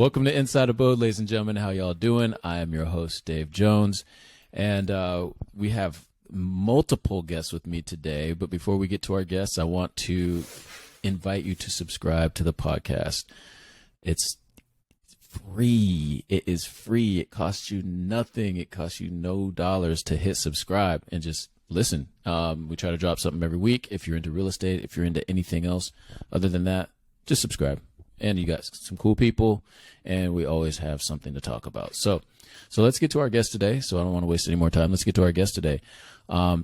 Welcome to Inside Abode, ladies and gentlemen. How y'all doing? I am your host, Dave Jones, and we have multiple guests with me today. But before we get to our guests, I want to invite you to subscribe to the podcast. It's free. It is free. It costs you nothing. It costs you no dollars to hit subscribe and just listen. We try to drop something every week. If you're into real estate, if you're into anything else other than that, just subscribe. And you got some cool people, and we always have something to talk about. So let's get to our guest today. So I don't want to waste any more time. Let's get to our guest today.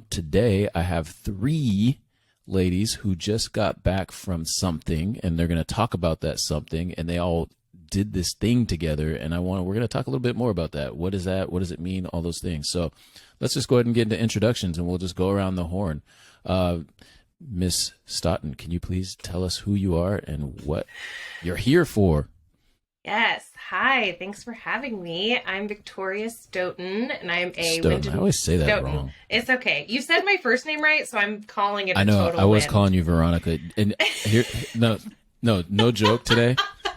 Today I have three ladies who just got back from something, and they're going to talk about that something, and they all did this thing together. And we're going to talk a little bit more about that. What is that? What does it mean? All those things. So let's just go ahead and get into introductions, and we'll just go around the horn. Miss Stoughton, can you please tell us who you are and what you're here for? Yes. Hi. Thanks for having me. I'm Victoria Stoughton, and I'm a Stoughton. I always say that Stoughton. Wrong. It's okay. You said my first name right, so I'm calling it I know. total I was win. calling you Veronica. And here, no joke today.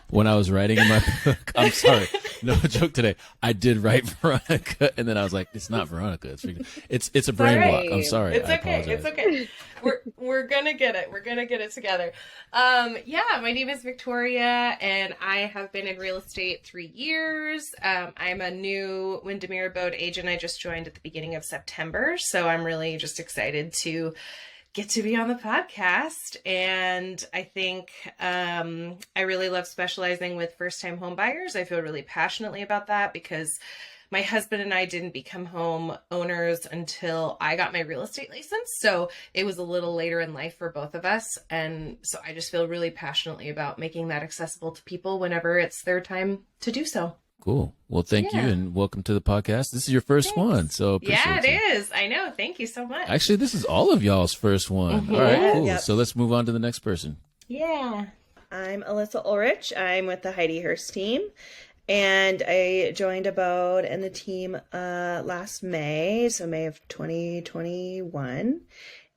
When I was writing in my book, I'm sorry, no joke today. I did write Veronica, and then I was like, it's not Veronica. It's a brain block. I'm sorry. It's I okay. apologize. It's okay. We're gonna get it. We're gonna get it together. My name is Victoria, and I have been in real estate 3 years. I'm a new Windermere Abode agent. I just joined at the beginning of September, so I'm really just excited to get to be on the podcast. And I think I really love specializing with first-time home buyers. I feel really passionately about that because my husband and I didn't become home owners until I got my real estate license. So it was a little later in life for both of us. And so I just feel really passionately about making that accessible to people whenever it's their time to do so. Cool. Well, thank you, and welcome to the podcast. This is your first one, so appreciate it is. I know. Thank you so much. Actually, this is all of y'all's first one. Mm-hmm. All right, cool. Yep. So let's move on to the next person. Yeah. I'm Alyssa Ulrich. I'm with the Heidi Hurst team, and I joined Abode and the team last May, so May of 2021,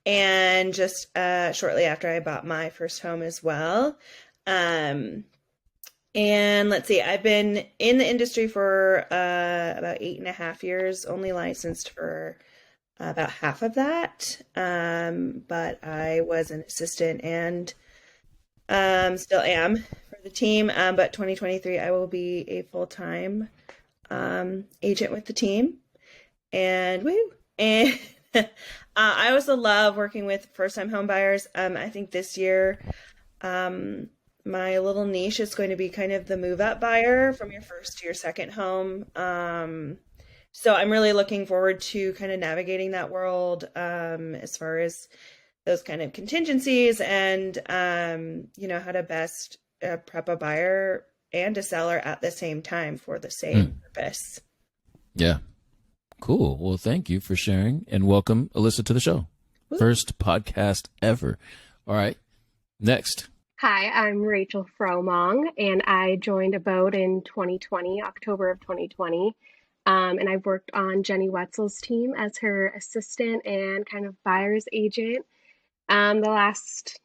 and just shortly after I bought my first home as well. And let's see, I've been in the industry for about 8.5 years, only licensed for about half of that. But I was an assistant and still am for the team. But 2023, I will be a full-time agent with the team. And woo! And I also love working with first-time home buyers. I think this year, my little niche is going to be kind of the move-up buyer from your first to your second home. So I'm really looking forward to kind of navigating that world as far as those kind of contingencies and, how to best prep a buyer and a seller at the same time for the same purpose. Yeah. Cool. Well, thank you for sharing, and welcome, Alyssa, to the show. Woo. First podcast ever. All right. Next. Hi, I'm Rachael Fromong, and I joined Abode in 2020, October of 2020. And I've worked on Jenny Wetzel's team as her assistant and kind of buyer's agent the last,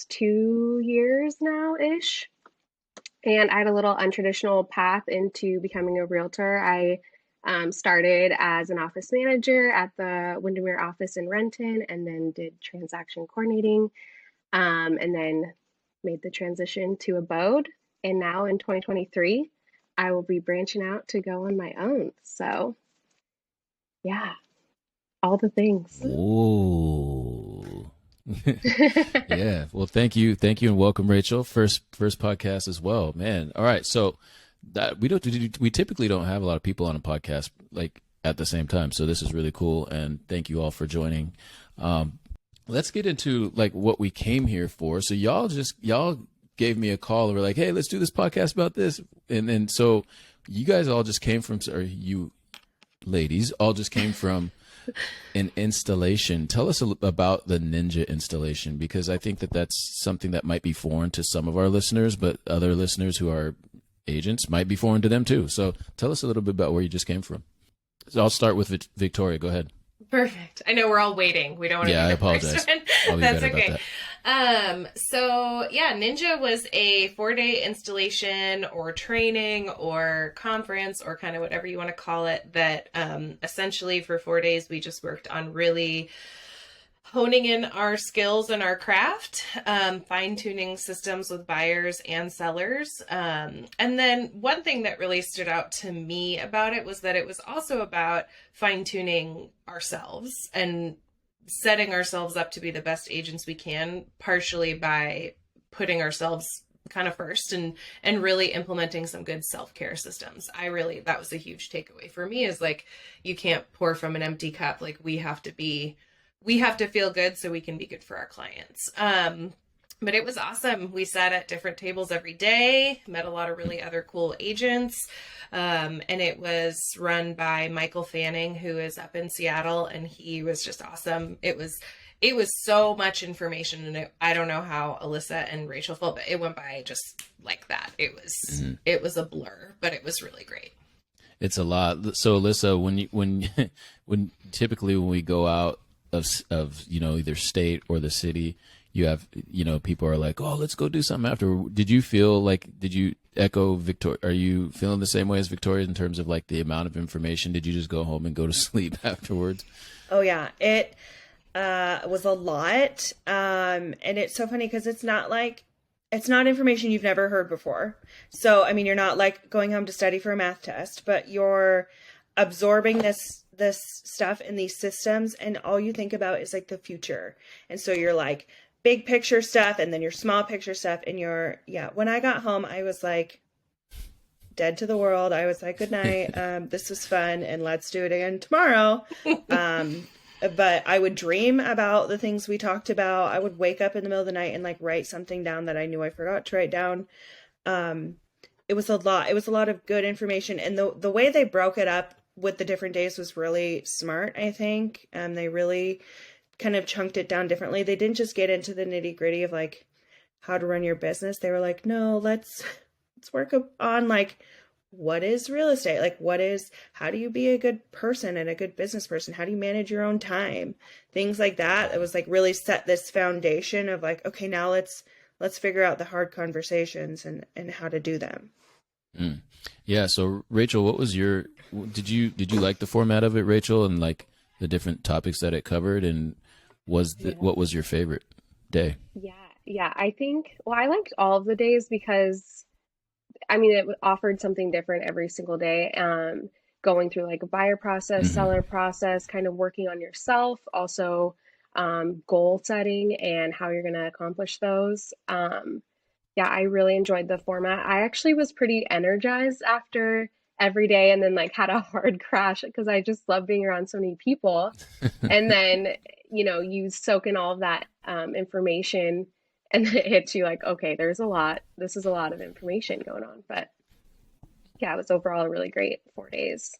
2 years now-ish. And I had a little untraditional path into becoming a realtor. I started as an office manager at the Windermere office in Renton, and then did transaction coordinating, and then made the transition to Abode. And now in 2023, I will be branching out to go on my own. So yeah, all the things. Whoa. Yeah. Well, thank you, and welcome, Rachael. First podcast as well, man. All right. So we typically don't have a lot of people on a podcast like at the same time. So this is really cool, and thank you all for joining. Let's get into like what we came here for. So y'all gave me a call and were like, hey, let's do this podcast about this. And then so you guys all just came from, or you ladies all just came from an installation. Tell us about the Ninja installation, because I think that that's something that might be foreign to some of our listeners, but other listeners who are agents might be foreign to them too. So tell us a little bit about where you just came from. So I'll start with Victoria. Go ahead. Perfect. I know we're all waiting. We don't want to. Yeah, I apologize. That's okay. So yeah, Ninja was a 4-day installation or training or conference or kind of whatever you want to call it that essentially for 4 days we just worked on really honing in our skills and our craft, fine-tuning systems with buyers and sellers. And then one thing that really stood out to me about it was that it was also about fine-tuning ourselves and setting ourselves up to be the best agents we can, partially by putting ourselves kind of first and really implementing some good self-care systems. That was a huge takeaway for me, is like, you can't pour from an empty cup. Like, we have to feel good so we can be good for our clients. But it was awesome. We sat at different tables every day, met a lot of really other cool agents. And it was run by Michael Fanning, who is up in Seattle, and he was just awesome. It was so much information, and I don't know how Alyssa and Rachael felt, but it went by just like that. It was a blur, but it was really great. It's a lot. So Alyssa, when typically when we go out of either state or the city, you have people are like, oh, let's go do something after. Did you echo Victoria? Are you feeling the same way as Victoria in terms of like the amount of information? Did you just go home and go to sleep afterwards? Oh yeah, it was a lot, and it's so funny because it's not information you've never heard before. So I mean, you're not like going home to study for a math test, but you're absorbing this stuff in these systems, and all you think about is like the future. And so you're like big picture stuff, and then your small picture stuff, and when I got home, I was like dead to the world. I was like, good night. This was fun, and let's do it again tomorrow. But I would dream about the things we talked about. I would wake up in the middle of the night and like write something down that I knew I forgot to write down. It was a lot. It was a lot of good information, and the way they broke it up with the different days was really smart, I think. They really kind of chunked it down differently. They didn't just get into the nitty gritty of like how to run your business. They were like, no, let's work on like, what is real estate? Like, how do you be a good person and a good business person? How do you manage your own time? Things like that. It was like really set this foundation of like, okay, now let's figure out the hard conversations and how to do them. Mm. Yeah. So Rachael, what was did you like the format of it, Rachael, and like the different topics that it covered, and what was your favorite day? Yeah. I think, I liked all of the days because I mean, it offered something different every single day. Going through like a buyer process, Mm-hmm. seller process, kind of working on yourself, also goal setting and how you're going to accomplish those. Yeah, I really enjoyed the format. I actually was pretty energized after every day, and then like had a hard crash because I just love being around so many people. And then, you soak in all of that information, and then it hits you like, okay, this is a lot of information going on. But yeah, it was overall a really great 4 days.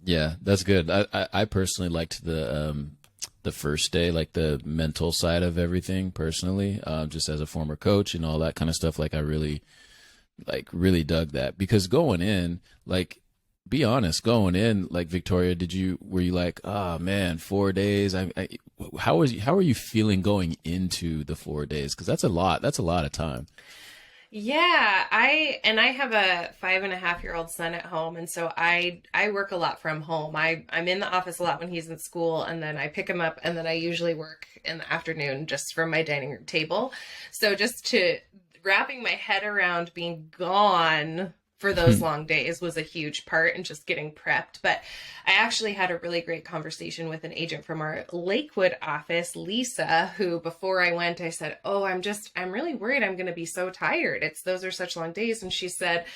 Yeah, that's good. I personally liked the first day, like the mental side of everything personally, just as a former coach and all that kind of stuff. Like I really dug that, because going in, like, be honest, going in, like Victoria, were you like, oh man, 4 days? How are you feeling going into the 4 days? Cause that's a lot of time. Yeah, I have a 5.5-year-old son at home, and so I work a lot from home. I'm in the office a lot when he's in school, and then I pick him up, and then I usually work in the afternoon just from my dining room table. So just wrapping my head around being gone for those long days was a huge part, and just getting prepped. But I actually had a really great conversation with an agent from our Lakewood office, Lisa, who before I went, I said, oh, I'm really worried I'm going to be so tired. Those are such long days. And she said,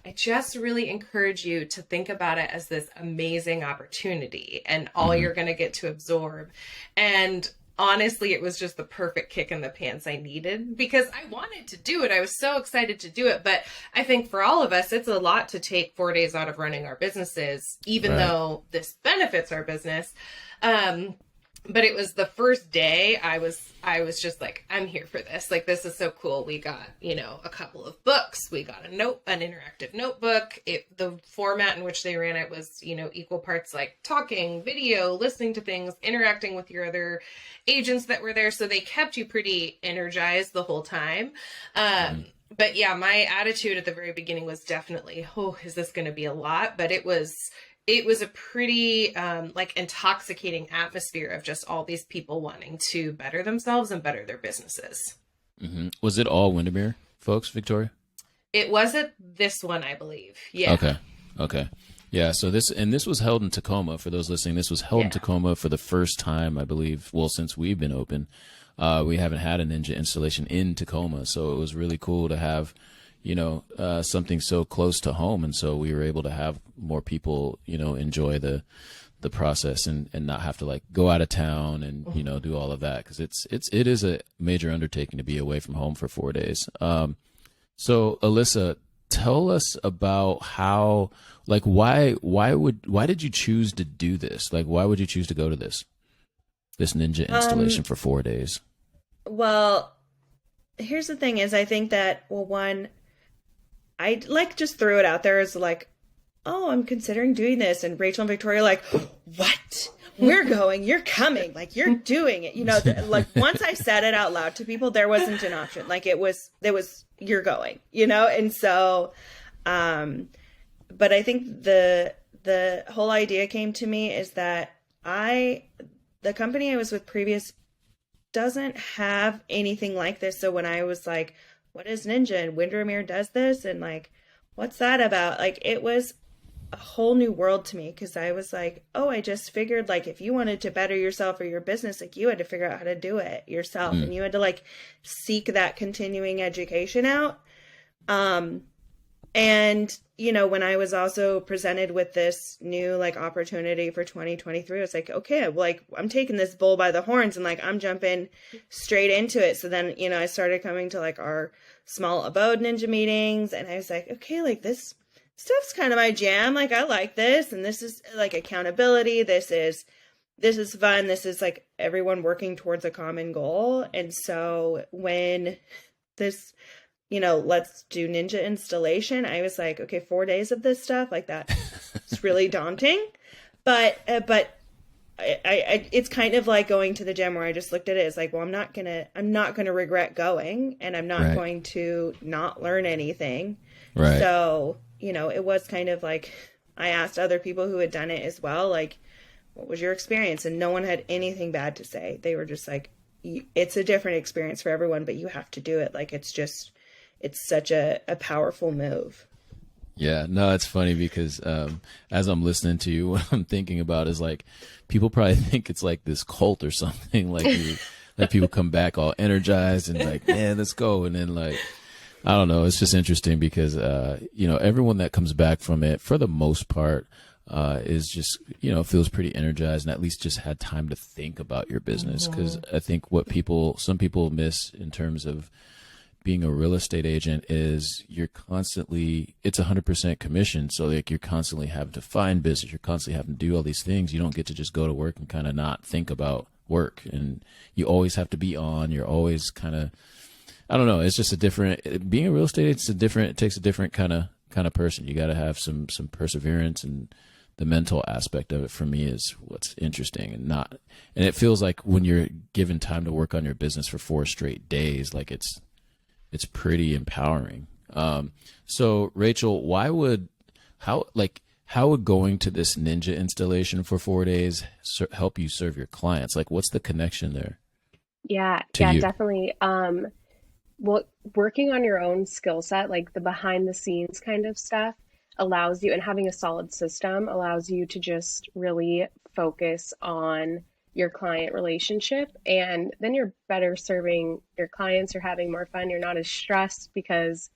I just really encourage you to think about it as this amazing opportunity and all you're going to get to absorb. And honestly, it was just the perfect kick in the pants I needed, because I wanted to do it. I was so excited to do it. But I think for all of us, it's a lot to take 4 days out of running our businesses, even though this benefits our business. but it was the first day I was just like, I'm here for this. Like, this is so cool. We got, a couple of books. We got an interactive notebook. The format in which they ran it was, equal parts like talking, video, listening to things, interacting with your other agents that were there. So they kept you pretty energized the whole time. But yeah, my attitude at the very beginning was definitely, oh, is this going to be a lot? But it was a pretty intoxicating atmosphere of just all these people wanting to better themselves and better their businesses. Mm-hmm. Was it all Windermere folks, Victoria? It was at this one, I believe. Yeah. Okay. Yeah. So this was held in Tacoma. For those listening, this was held in Tacoma for the first time, I believe. Well, since we've been open, we haven't had a Ninja installation in Tacoma, so it was really cool to have something so close to home. And so we were able to have more people, enjoy the process and not have to like go out of town and, do all of that. Cause it is a major undertaking to be away from home for 4 days. So Alyssa, tell us about how, like, why did you choose to do this? Like, why would you choose to go to this Ninja installation for 4 days? Well, here's the thing is I think that, one, I just threw it out there as like, oh, I'm considering doing this. And Rachael and Victoria like, what? We're going, you're coming, like you're doing it. Like once I said it out loud to people, there wasn't an option. Like it was, you're going, And so, but I think the whole idea came to me is that the company I was with previous doesn't have anything like this. So when I was like, what is Ninja and Windermere does this? And like, what's that about? Like, it was a whole new world to me because I was like, oh, I just figured like if you wanted to better yourself or your business, like you had to figure out how to do it yourself and you had to like seek that continuing education out. And, when I was also presented with this new like opportunity for 2023, I was like, okay, like I'm taking this bull by the horns and like I'm jumping straight into it. So then, I started coming to like our small Abode Ninja meetings and I was like, okay, like this stuff's kind of my jam. Like I like this and this is like accountability. This is fun. This is like everyone working towards a common goal. And so when this let's do Ninja installation, I was like, okay, 4 days of this stuff like that. It's really daunting, but it's kind of like going to the gym where I just looked at it as like, well, I'm not going to regret going and I'm not going to not learn anything. Right. So, it was kind of like, I asked other people who had done it as well, like, what was your experience? And no one had anything bad to say. They were just like, it's a different experience for everyone, but you have to do it. Like, it's such a powerful move. Yeah, no, it's funny because as I'm listening to you, what I'm thinking about is like people probably think it's like this cult or something. Like that people come back all energized and like, man, let's go. And then like, I don't know, it's just interesting because everyone that comes back from it for the most part is just feels pretty energized and at least just had time to think about your business. Because I think what some people miss in terms of being a real estate agent is it's 100% commission. So like you're constantly having to find business. You're constantly having to do all these things. You don't get to just go to work and kind of not think about work. And you always have to be on. You're always kind of, I don't know. It's just being a real estate agent, it takes a different kind of person. You got to have some perseverance, and the mental aspect of it for me is what's interesting and it feels like when you're given time to work on your business for 4 straight days, like it's pretty empowering. So Rachael, how would going to this Ninja installation for 4 days help you serve your clients? Like, what's the connection there? Yeah, definitely. Working on your own skill set, like the behind the scenes kind of stuff, allows you, and having a solid system allows you to just really focus on your client relationship, and then you're better serving your clients. You're having more fun. You're not as stressed because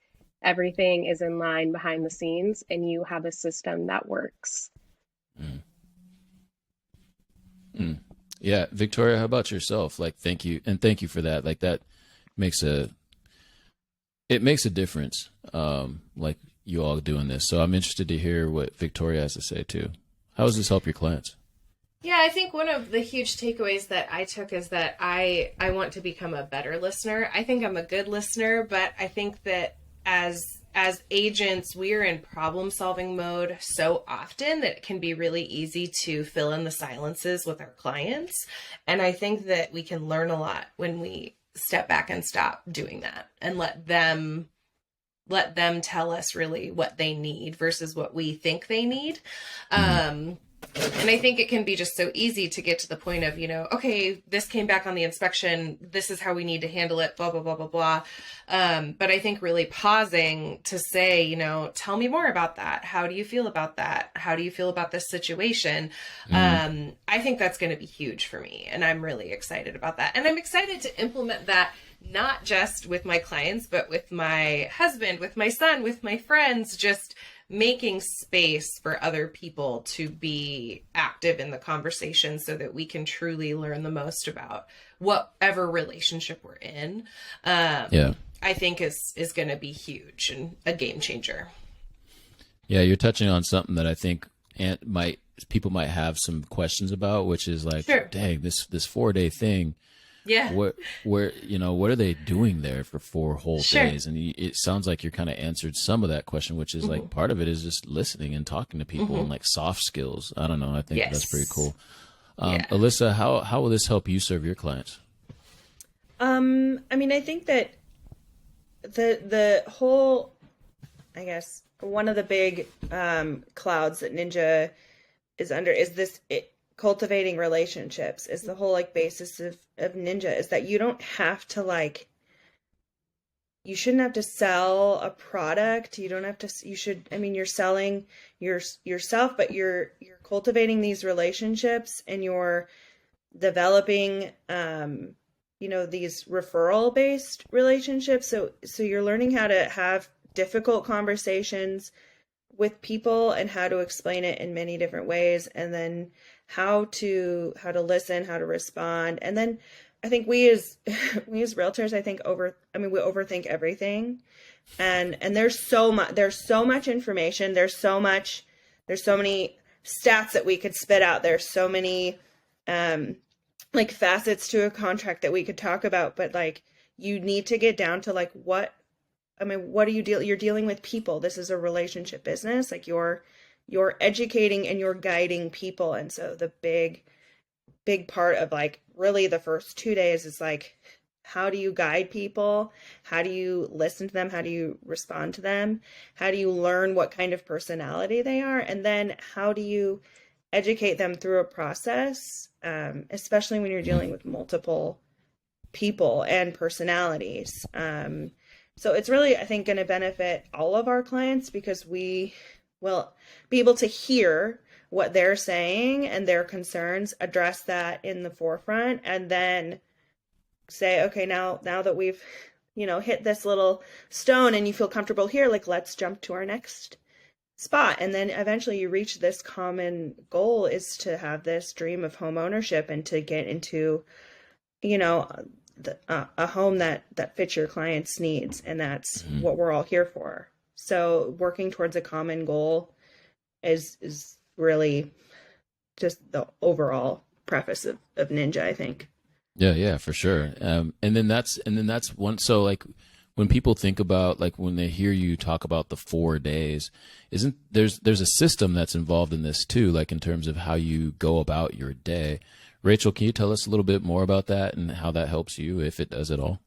everything is in line behind the scenes and you have a system that works. Yeah. Victoria, how about yourself? Like, thank you for that. Like that makes a difference. Like you all doing this. So I'm interested to hear what Victoria has to say too. How does this help your clients? Yeah, I think one of the huge takeaways that I took is that I want to become a better listener. I think I'm a good listener, but I think that as agents, we're in problem solving mode so often that it can be really easy to fill in the silences with our clients. And I think that we can learn a lot when we step back and stop doing that and let them tell us really what they need versus what we think they need. And I think it can be just so easy to get to the point of, okay, this came back on the inspection. This is how we need to handle it, blah, blah, blah, blah, blah. But I think really pausing to say, tell me more about that. How do you feel about that? How do you feel about this situation? I think that's going to be huge for me. And I'm really excited about that. And I'm excited to implement that, not just with my clients, but with my husband, with my son, with my friends, just making space for other people to be active in the conversation so that we can truly learn the most about whatever relationship we're in. I think is going to be huge and a game changer. Yeah, you're touching on something that I think people might have some questions about, which is like, Sure. Dang, this 4-day thing. Yeah. What are they doing there for 4 whole Sure. days? And it sounds like you're kind of answered some of that question, which is like part of it is just listening and talking to people and like soft skills. I don't know. I think that's pretty cool. Alyssa, how will this help you serve your clients? I mean, I think that the whole, I guess, one of the big clouds that Ninja is under is cultivating relationships. Is the whole like basis of Ninja, is that you don't have to you shouldn't have to sell a product. You don't have to, you're selling yourself, but you're cultivating these relationships and you're developing, these referral based relationships. So you're learning how to have difficult conversations with people and how to explain it in many different ways, and then how to listen, how to respond. And then I think we as realtors, we overthink everything. And there's so much information. There's so many stats that we could spit out. There's so many facets to a contract that we could talk about, but you need to get down to what do you deal? You're dealing with people. This is a relationship business. You're educating and you're guiding people. And so the big part of really the first 2 days is how do you guide people? How do you listen to them? How do you respond to them? How do you learn what kind of personality they are? And then how do you educate them through a process, especially when you're dealing with multiple people and personalities. So it's really, I think, going to benefit all of our clients because we will be able to hear what they're saying and their concerns, address that in the forefront, and then say, okay, now that we've, hit this little stone and you feel comfortable here, let's jump to our next spot. And then eventually you reach this common goal, is to have this dream of home ownership and to get into, a home that fits your client's needs. And that's what we're all here for. So working towards a common goal is really just the overall preface of Ninja, I think. Yeah, for sure. And then that's one. So when people think about, when they hear you talk about the 4 days, there's a system that's involved in this too, in terms of how you go about your day. Rachael, can you tell us a little bit more about that and how that helps you, if it does at all?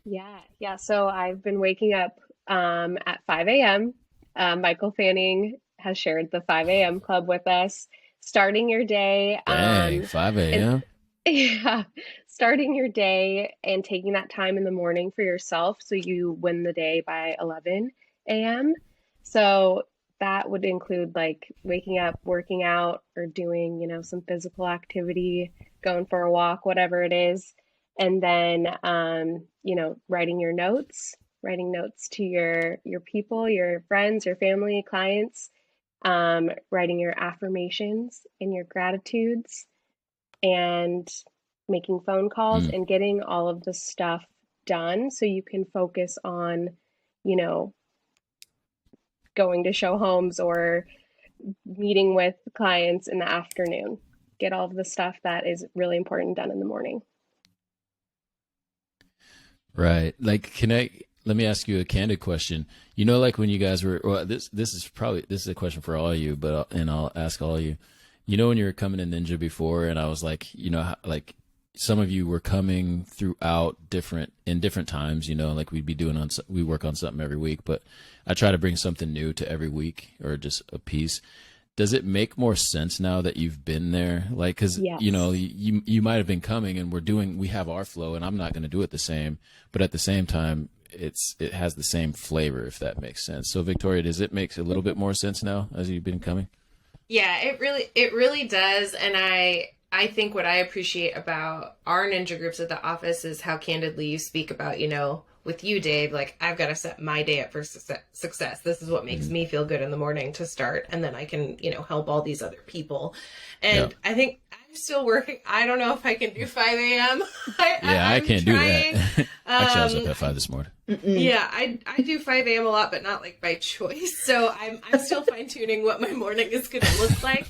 Yeah. So I've been waking up at 5 a.m. Michael Fanning has shared the 5 a.m. club with us. Starting your day. Dang, 5 a.m. Yeah. Starting your day and taking that time in the morning for yourself so you win the day by 11 a.m. So that would include waking up, working out, or doing, some physical activity, going for a walk, whatever it is. And then, writing notes to your people, your friends, your family, clients, writing your affirmations and your gratitudes, and making phone calls and getting all of the stuff done so you can focus on, going to show homes or meeting with clients in the afternoon. get all of the stuff that is really important done in the morning. Right. Like, let me ask you a candid question. You know, like when you guys were, well, this is a question for all of you, and I'll ask all of you. You know, when you were coming to Ninja before, and I was like, you know, like some of you were coming throughout in different times, you know, like we work on something every week, but I try to bring something new to every week or just a piece. Does it make more sense now that you've been there? Like, cause Yes. you know, you might've been coming and we have our flow and I'm not going to do it the same, but at the same time, it has the same flavor, if that makes sense. So Victoria, does it make a little bit more sense now as you've been coming? Yeah, it really does. And I think what I appreciate about our ninja groups at the office is how candidly you speak about, you know, with you, Dave, like I've got to set my day up for success. This is what makes me feel good in the morning to start. And then I can, you know, help all these other people. And I think I'm still working. I don't know if I can do 5 a.m. I can't do that. Actually, I was up at 5 this morning. Yeah, I do 5 a.m. a lot, but not like by choice. So I'm still fine tuning what my morning is going to look like.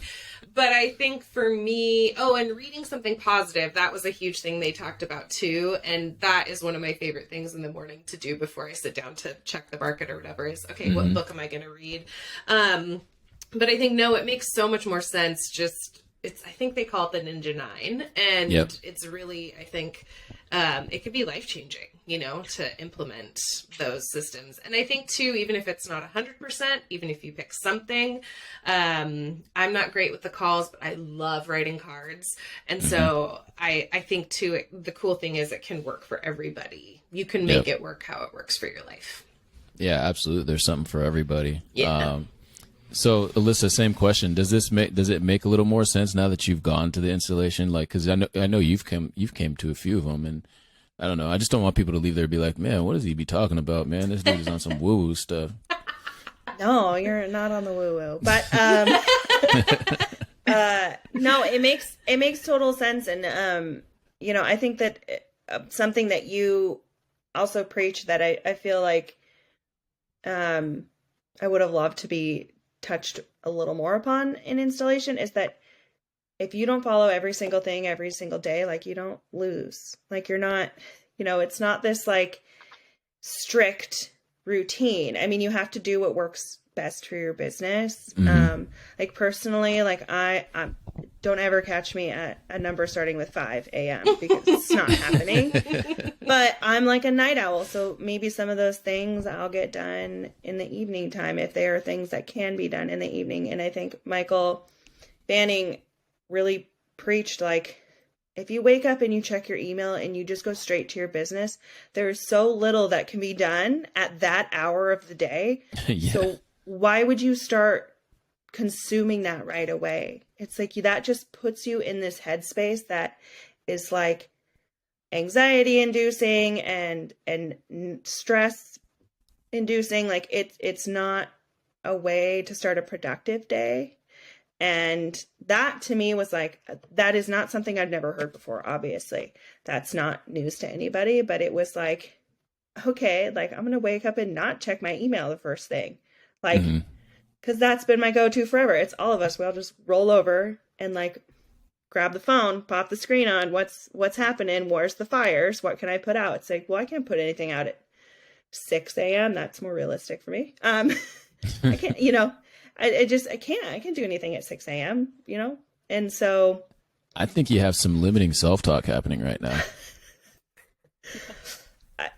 But I think for me, and reading something positive, that was a huge thing they talked about too. And that is one of my favorite things in the morning to do before I sit down to check the market or whatever is, okay, what book am I going to read? But I think, no, it makes so much more sense. I think they call it the Ninja 9. And it's really, I think, it could be life-changing, you know, to implement those systems. And I think too, even if it's not 100%, even if you pick something, I'm not great with the calls, but I love writing cards. And so I think too, the cool thing is it can work for everybody. You can make it work how it works for your life. Yeah, absolutely. There's something for everybody. Yeah. So Alyssa, same question. Does it make a little more sense now that you've gone to the installation? Like, cause I know you've came to a few of them, and I don't know. I just don't want people to leave there and be like, man, what does he be talking about, man? This dude is on some woo woo stuff. No, you're not on the woo woo, but, no, it makes total sense. And, you know, I think that something that you also preach that I feel like, I would have loved to be touched a little more upon in installation is that if you don't follow every single thing every single day, like you don't lose, like you're not, you know, it's not this like strict routine. I mean, you have to do what works best for your business. Like personally, like I don't ever catch me at a number starting with 5 a.m. because it's not happening. But I'm like a night owl, so maybe some of those things I'll get done in the evening time if there are things that can be done in the evening. And I think Michael Banning really preached, like, if you wake up and you check your email and you just go straight to your business, there is so little that can be done at that hour of the day. So why would you start consuming that right away? It's like that just puts you in this headspace that is like anxiety inducing and stress inducing. Like it's not a way to start a productive day. And that to me was like, that is not something I've never heard before. Obviously that's not news to anybody, but it was like, okay, like I'm going to wake up and not check my email the first thing. Like, cause that's been my go-to forever. It's all of us. We all just roll over and like grab the phone, pop the screen on. What's happening? Where's the fires? What can I put out? It's like, well, I can't put anything out at 6 a.m. That's more realistic for me. I can't, you know, I can't do anything at 6 a.m., you know? And so I think you have some limiting self-talk happening right now.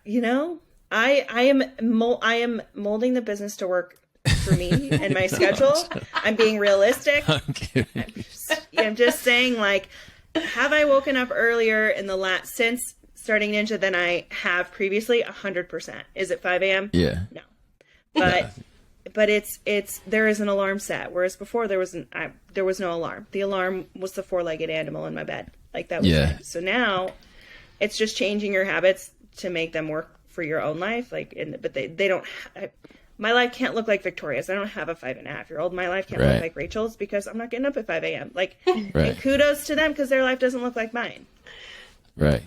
You know, I am molding the business to work for me and my schedule. I'm being realistic. I'm just saying, like, have I woken up earlier in the since starting Ninja than I have previously? 100%. Is it 5 a.m.? Yeah. No. But it's there is an alarm set, whereas before there was no alarm. The alarm was the 4-legged animal in my bed. Like that was it. So now it's just changing your habits to make them work for your own life. Like, but they don't. My life can't look like Victoria's. I don't have a 5.5-year-old. My life can't look like Rachel's because I'm not getting up at 5 a.m. Like, and kudos to them because their life doesn't look like mine. Right.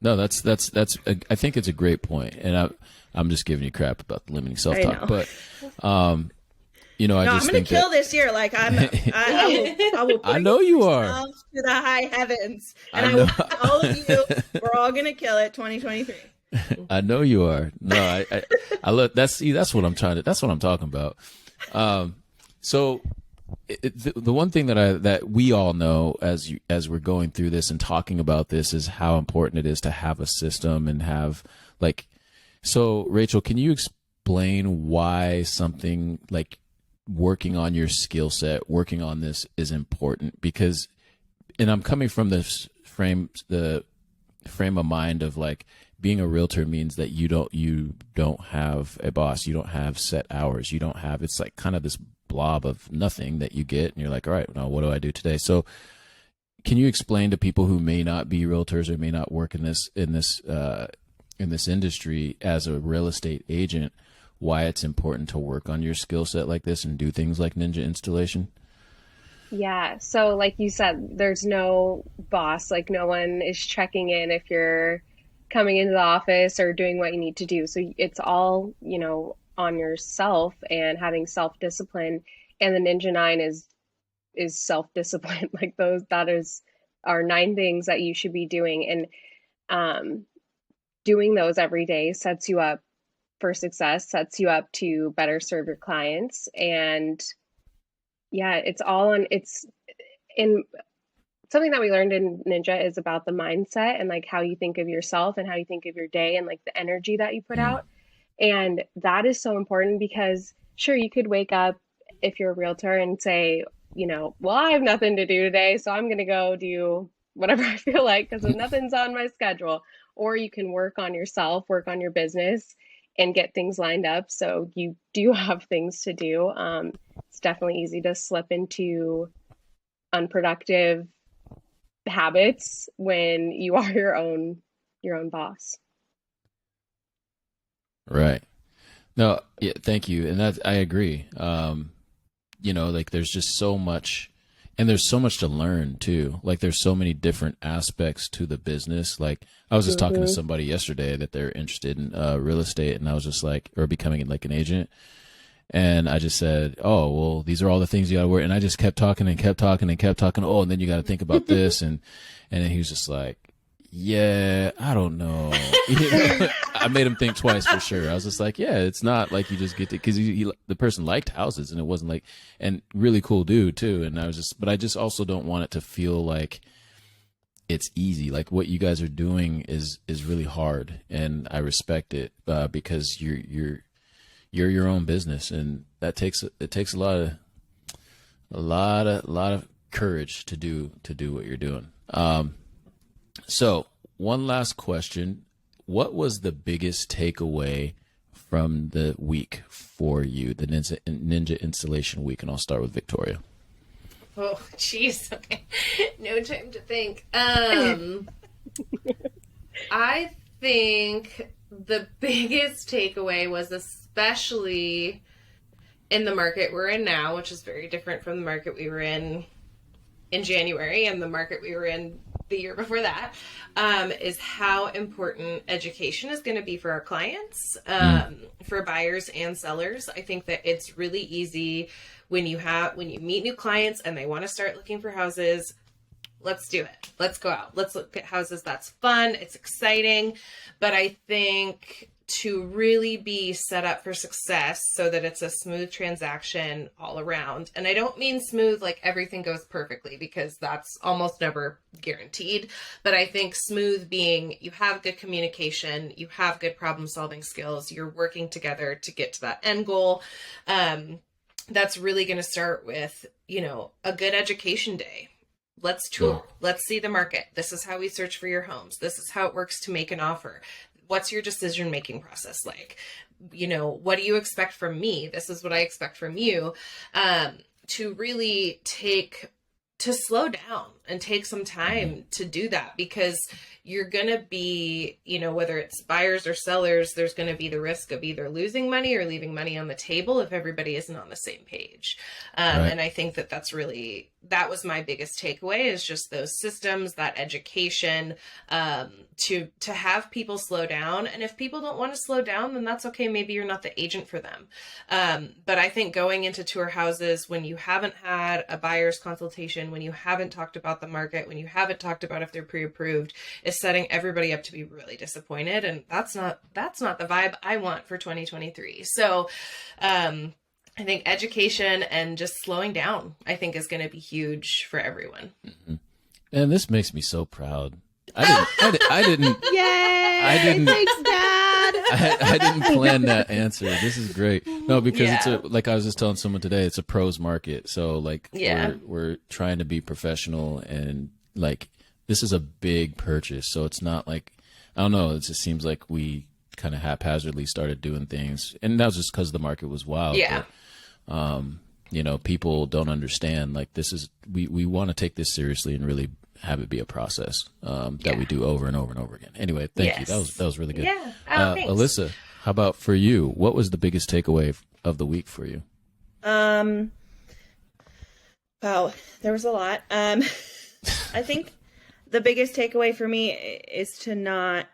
No, that's. I think it's a great point, and I'm just giving you crap about the limiting self-talk, but You know, I No, I'm just going think to kill that this year. Like I will I bring know you are. myself to the high heavens, and I I know. will all of you. We're all going to kill it. 2023. I know you are. No, I look. That's what I'm trying to. That's what I'm talking about. So the one thing that we all know as we're going through this and talking about this is how important it is to have a system and have like. So Rachael, can you explain why something like working on your skill set, working on this is important? Because, and I'm coming from the frame of mind of like being a realtor means that you don't have a boss, you don't have set hours, you don't have, it's like kind of this blob of nothing that you get and you're like, all right, now what do I do today? So can you explain to people who may not be realtors or may not work in this industry as a real estate agent, why it's important to work on your skill set like this and do things like Ninja Installation? Yeah. So like you said, there's no boss, like no one is checking in if you're coming into the office or doing what you need to do. So it's all, on yourself and having self-discipline. And the Ninja 9 is self-discipline. Like are 9 things that you should be doing. And doing those every day sets you up for success, sets you up to better serve your clients. And yeah, it's in something that we learned in Ninja is about the mindset and like how you think of yourself and how you think of your day and like the energy that you put out. And that is so important because sure, you could wake up if you're a realtor and say, well, I have nothing to do today, so I'm going to go do whatever I feel like because nothing's on my schedule. Or you can work on yourself, work on your business and get things lined up so you do have things to do. It's definitely easy to slip into unproductive habits when you are your own boss. Right. No, yeah, thank you. And that I agree. Like there's just so much, and there's so much to learn too. Like there's so many different aspects to the business. Like I was just talking to somebody yesterday that they're interested in real estate, and I was just like, or becoming like an agent. And I just said, oh, well, these are all the things you got to work. And I just kept talking and kept talking and kept talking. Oh, and then you got to think about this. And then he was just like, yeah, I don't know. I made him think twice for sure. I was just like, yeah, it's not like you just get to, because the person liked houses and it wasn't like, and really cool dude too. And but I just also don't want it to feel like it's easy. Like what you guys are doing is really hard, and I respect it because you're your own business, and it takes a lot of courage to do what you're doing. So one last question. What was the biggest takeaway from the week for you, the Ninja Installation week? And I'll start with Victoria. Oh, jeez. Okay. No time to think. I think the biggest takeaway was especially in the market we're in now, which is very different from the market we were in January and the market we were in the year before that, is how important education is going to be for our clients, for buyers and sellers. I think that it's really easy when you meet new clients and they want to start looking for houses. Let's do it. Let's go out. Let's look at houses. That's fun. It's exciting. But I think to really be set up for success so that it's a smooth transaction all around. And I don't mean smooth like everything goes perfectly, because that's almost never guaranteed. But I think smooth being you have good communication, you have good problem solving skills, you're working together to get to that end goal. That's really going to start with, a good education day. Let's tour. Let's see the market. This is how we search for your homes. This is how it works to make an offer. What's your decision-making process like? What do you expect from me? This is what I expect from you. To really take slow down and take some time to do that, because you're going to be, whether it's buyers or sellers, there's going to be the risk of either losing money or leaving money on the table if everybody isn't on the same page. Right. And I think that was my biggest takeaway, is just those systems, that education, to have people slow down. And if people don't want to slow down, then that's okay. Maybe you're not the agent for them. But I think going into tour houses when you haven't had a buyer's consultation, when you haven't talked about the market, when you haven't talked about if they're pre-approved, is setting everybody up to be really disappointed. And that's not the vibe I want for 2023. So, I think education and just slowing down, I think, is going to be huge for everyone. Mm-hmm. And this makes me so proud. I didn't. Yay! Thanks, Dad. I didn't plan that answer. This is great. No, because it's like I was just telling someone today, it's a pros market. So like we're trying to be professional, and like this is a big purchase. So it's not like, I don't know, it just seems like we kind of haphazardly started doing things, and that was just because the market was wild. Yeah. But, people don't understand, like, this is, we want to take this seriously and really have it be a process that we do over and over and over again. Anyway, thank you. That was really good. Yeah. Thanks. Alyssa, how about for you? What was the biggest takeaway of the week for you? Wow, there was a lot. I think the biggest takeaway for me is to not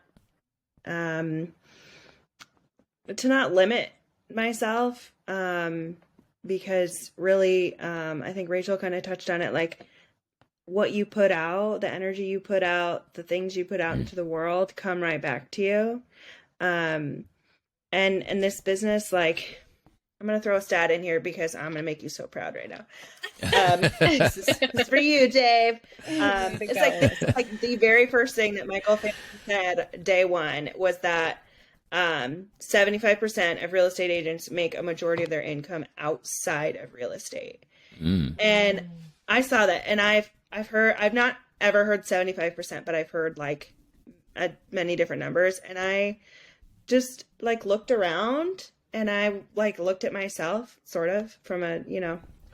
limit myself, because really, I think Rachael kind of touched on it, like what you put out, the energy you put out, the things you put out into the world come right back to you. And this business, like, I'm going to throw a stat in here because I'm going to make you so proud right now. This is for you, Dave. It's like the very first thing that Michael said day one was that 75% of real estate agents make a majority of their income outside of real estate. And I saw that, and I've not ever heard 75%, but I've heard like many different numbers. And I just like looked around, and I like looked at myself sort of from a,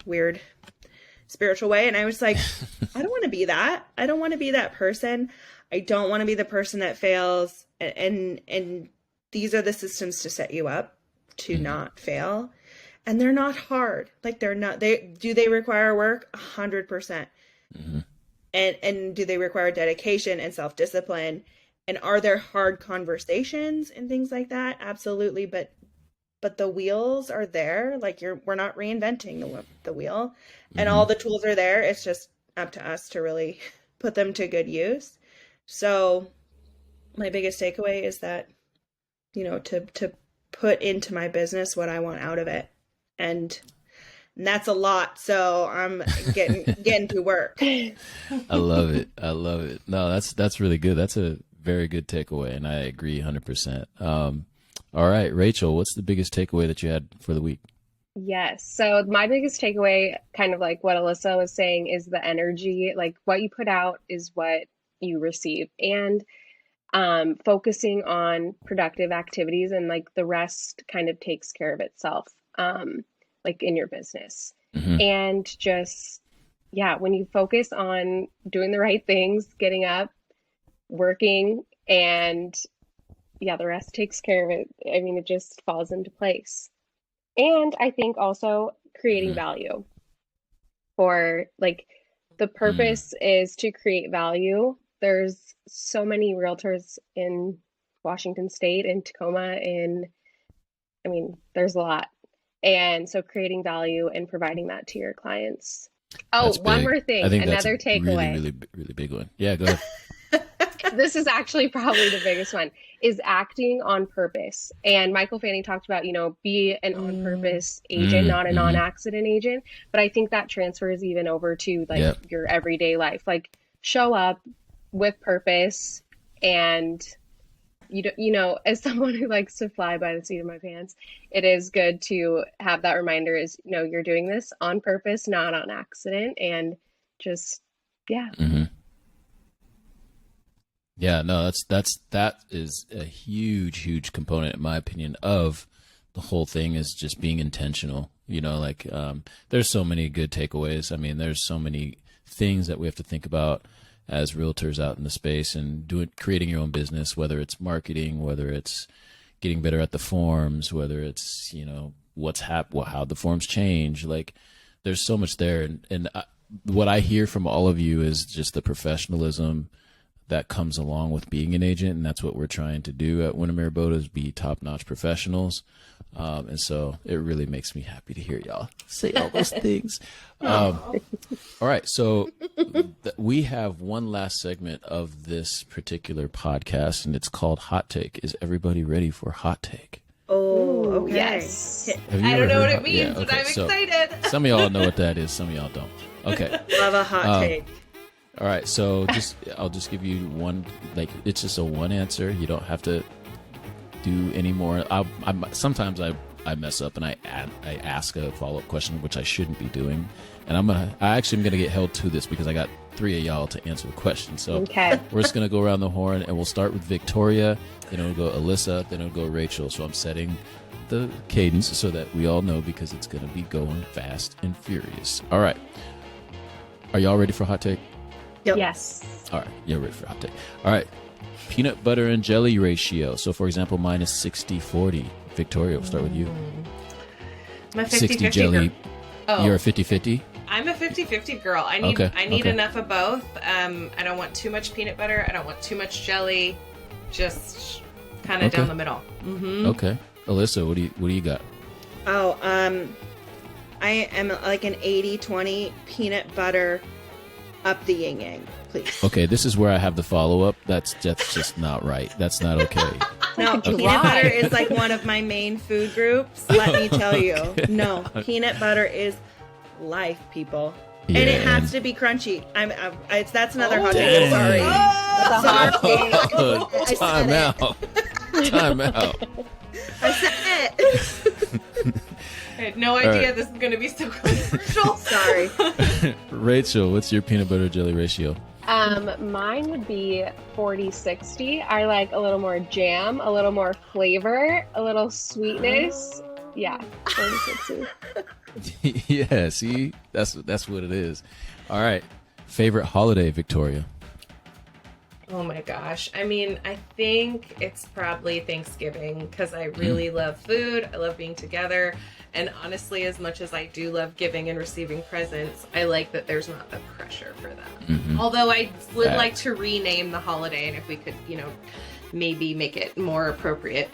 weird spiritual way. And I was like, I don't want to be that. I don't want to be that person. I don't want to be the person that fails. And these are the systems to set you up to not fail. And they're not hard. Like do they require work? 100%. And do they require dedication and self-discipline? And are there hard conversations and things like that? Absolutely. But the wheels are there. Like we're not reinventing the wheel, and all the tools are there. It's just up to us to really put them to good use. So my biggest takeaway is that, to put into my business what I want out of it. And that's a lot. So I'm getting to work. I love it. No, that's really good. That's a very good takeaway, and I agree 100%. All right, Rachael, what's the biggest takeaway that you had for the week? Yes. So my biggest takeaway, kind of like what Alyssa was saying, is the energy. Like what you put out is what you receive, and focusing on productive activities, and like the rest kind of takes care of itself, like in your business. And just, when you focus on doing the right things, getting up, working, and the rest takes care of it. I mean, it just falls into place. And I think also creating value, for like the purpose is to create value. There's so many realtors in Washington State and Tacoma, there's a lot. And so creating value and providing that to your clients. Oh, one more thing, I think another that's takeaway. Really, really big one. Yeah, go ahead. This is actually probably the biggest one, is acting on purpose. And Michael Fanning talked about, be an on purpose agent, not an on accident agent. But I think that transfers even over to like your everyday life, like show up with purpose. And as someone who likes to fly by the seat of my pants, it is good to have that reminder is, you're doing this on purpose, not on accident. And just, Yeah, no, that is a huge component, in my opinion, of the whole thing, is just being intentional. There's so many good takeaways. I mean, there's so many things that we have to think about as realtors out in the space and creating your own business, whether it's marketing, whether it's getting better at the forms, whether it's, how the forms change. Like, there's so much there. And what I hear from all of you is just the professionalism that comes along with being an agent. And that's what we're trying to do at Windermere Abode, is be top-notch professionals. And so it really makes me happy to hear y'all say all those things. All right. So we have one last segment of this particular podcast, and it's called Hot Take. Is everybody ready for Hot Take? Oh, okay. Yes. I don't know what it means, but I'm excited. Some of y'all know what that is. Some of y'all don't. Okay. Love a hot take. All right. So I'll just give you one, it's just a one answer. You don't have to do any more. Sometimes I mess up and I ask a follow-up question, which I shouldn't be doing. And I'm actually going to get held to this because I got 3 of y'all to answer the question. So we're just going to go around the horn, and we'll start with Victoria, then it'll go Alyssa, then it'll go Rachael. So I'm setting the cadence so that we all know, because it's going to be going fast and furious. All right. Are y'all ready for hot take? Yep. Yes. All right. You're ready for hot take. All right. Peanut butter and jelly ratio. So, for example, mine is 60-40. Victoria, we'll start with you. I'm a 60 jelly. Oh. You're a 50-50? I'm a 50-50 girl. I need enough of both. I don't want too much peanut butter. I don't want too much jelly. Just kind of down the middle. Mm-hmm. Okay. Alyssa, what do you got? Oh, I am like an 80-20 peanut butter up the yin yang, please. Okay, this is where I have the follow-up. That's just not right. That's not okay. No, peanut butter is like one of my main food groups. Let me tell you. Okay. No, peanut butter is life, people. Yeah, and it has to be crunchy. That's another hot take. Sorry. Time out. Time out. I said it. I had no idea this was going to be so controversial. Sorry. Rachael, what's your peanut butter jelly ratio? Mine would be 40-60. I like a little more jam, a little more flavor, a little sweetness. Yeah, 40-60. Yeah, see? That's what it is. All right. Favorite holiday, Victoria? Oh my gosh. I mean, I think it's probably Thanksgiving, because I really love food. I love being together. And honestly, as much as I do love giving and receiving presents, I like that there's not the pressure for that. Mm-hmm. Although I would like to rename the holiday, and if we could, maybe make it more appropriate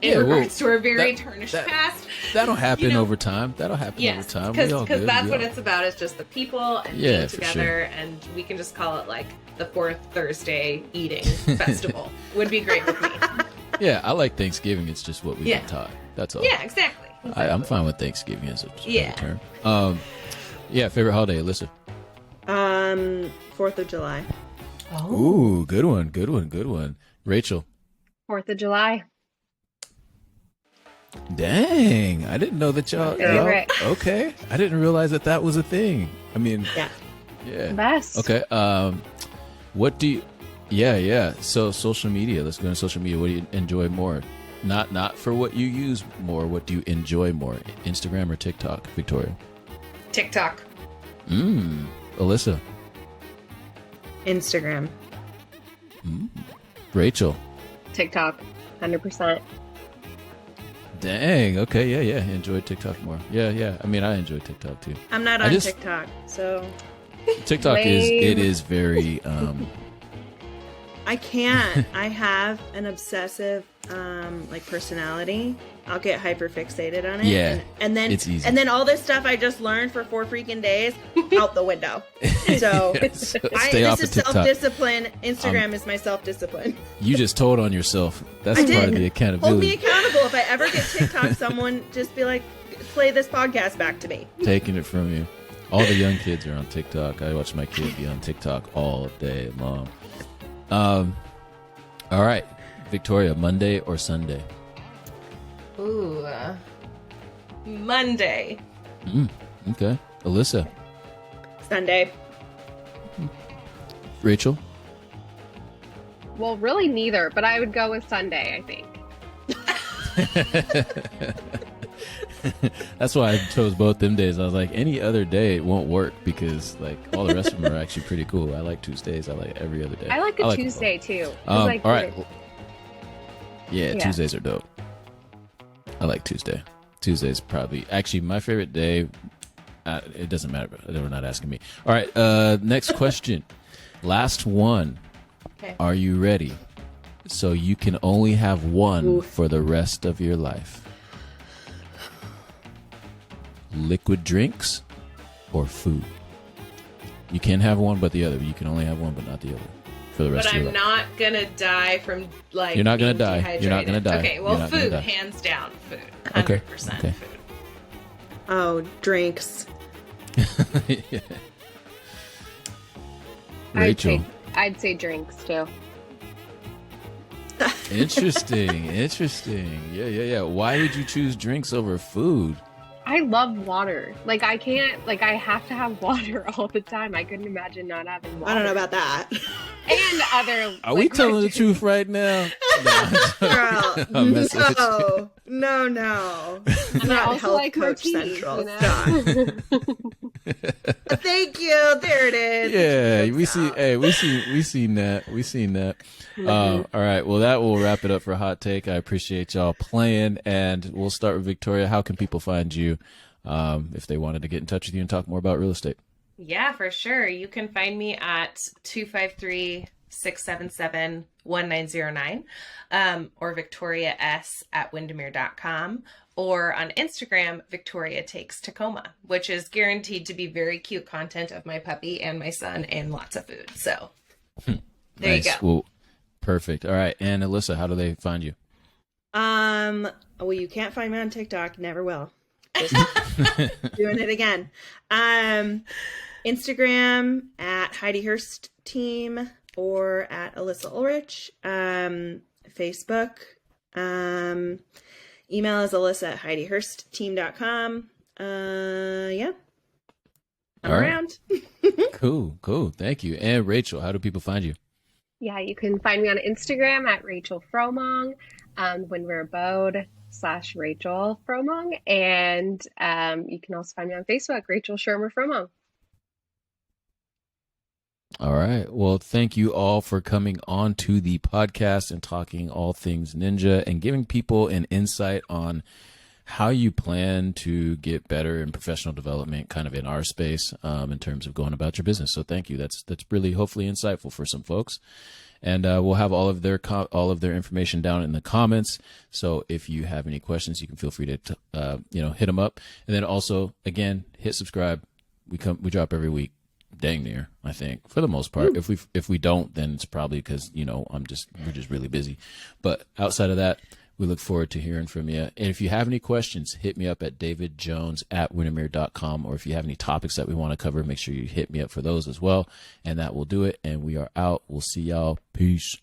in regards to our very tarnished past. That'll happen over time. That'll happen over time. Because that's what it's about. It's just the people and being together, and we can just call it like the fourth Thursday eating festival. Would be great with me. Yeah, I like Thanksgiving. It's just what we've been taught. That's all. Yeah, exactly. I'm fine with Thanksgiving as a term. Favorite holiday, Alyssa? 4th of July. Oh. Ooh, good one. Rachael? 4th of July. Dang, I didn't know that y'all okay. I didn't realize that was a thing. I mean, yeah. Best. Okay. What do you So social media, let's go into social media. What do you enjoy more? Not for what you use more, what do you enjoy more? Instagram or TikTok, Victoria? TikTok. Alyssa? Instagram. Rachael? TikTok, 100%. Dang. Okay. Yeah. Enjoy TikTok more. Yeah. I mean, I enjoy TikTok too. I'm not on TikTok, so TikTok is very. I can't. I have an obsessive personality. I'll get hyper fixated on it. Yeah. And then it's easy. And then all this stuff I just learned for 4 freaking days out the window. So this is self-discipline. Instagram is my self-discipline. You just told on yourself. That's part of the accountability. Hold me accountable. If I ever get TikTok, someone just be like, play this podcast back to me. Taking it from you. All the young kids are on TikTok. I watch my kid be on TikTok all day long. All right, Victoria, Monday or Sunday? Ooh, Monday. Okay. Alyssa? Sunday. Rachael? Well, really neither, but I would go with Sunday, I think. That's why I chose both them days. I was like, any other day it won't work because like all the rest of them are actually pretty cool. I like Tuesdays. I like every other day. I like a Tuesday too. All Like, right. Yeah, Tuesdays are dope. I like Tuesday. Tuesday's probably actually my favorite day. It doesn't matter. They're not asking me. All right. Next question. Last one. Okay. Are you ready? So you can only have one for the rest of your life. Liquid drinks or food. You can have one but the other. You can only have one but not the other for the rest But of your I'm life. not gonna die from like. You're not gonna being die. You're not gonna dehydrated. die. Okay, well, You're not gonna food, die. hands down, food. 100% Okay. food. Oh, drinks. Yeah. Rachel. I'd say drinks too. Interesting. Yeah. Why would you choose drinks over food? I love water. Like I can't. Like I have to have water all the time. I couldn't imagine not having water. I don't know about that. And other. Are we telling the truth right now? Girl, I'm messing with you. no. And I also Health like Coach martinis. Central. You know? Stop. Thank you. There it is. Yeah, we seen that. All right, well that will wrap it up for Hot Take. I appreciate y'all playing, and we'll start with Victoria. How can people find you if they wanted to get in touch with you and talk more about real estate? Yeah, for sure. You can find me at 253-677-1909 or Victoria S at Windermere.com, or on Instagram, Victoria Takes Tacoma, which is guaranteed to be very cute content of my puppy and my son and lots of food. So there Nice. you go. Well, perfect. All right, and Alyssa, how do they find you? Well, you can't find me on TikTok. Never will. Just doing it again. Instagram at Heidi Hurst Team or at Alyssa Ulrich. Facebook. Email is Alyssa at HeidiHurstTeam.com. Yeah. I'm All right. around. Cool. Thank you. And Rachel, how do people find you? Yeah, you can find me on Instagram at Rachael Fromong, Windermere Abode /Rachael Fromong, and you can also find me on Facebook, Rachael Shermer Fromong. All right. Well, thank you all for coming on to the podcast and talking all things ninja and giving people an insight on how you plan to get better in professional development kind of in our space in terms of going about your business. So thank you. That's really hopefully insightful for some folks. And we'll have all of their information down in the comments. So if you have any questions, you can feel free to hit them up. And then also, again, hit subscribe. We drop every week. Dang near, I think, for the most part. If we don't, then it's probably because we're just really busy. But outside of that, we look forward to hearing from you. And if you have any questions, hit me up at davidjones@windermere.com. Or if you have any topics that we want to cover, make sure you hit me up for those as well. And that will do it. And we are out. We'll see y'all. Peace.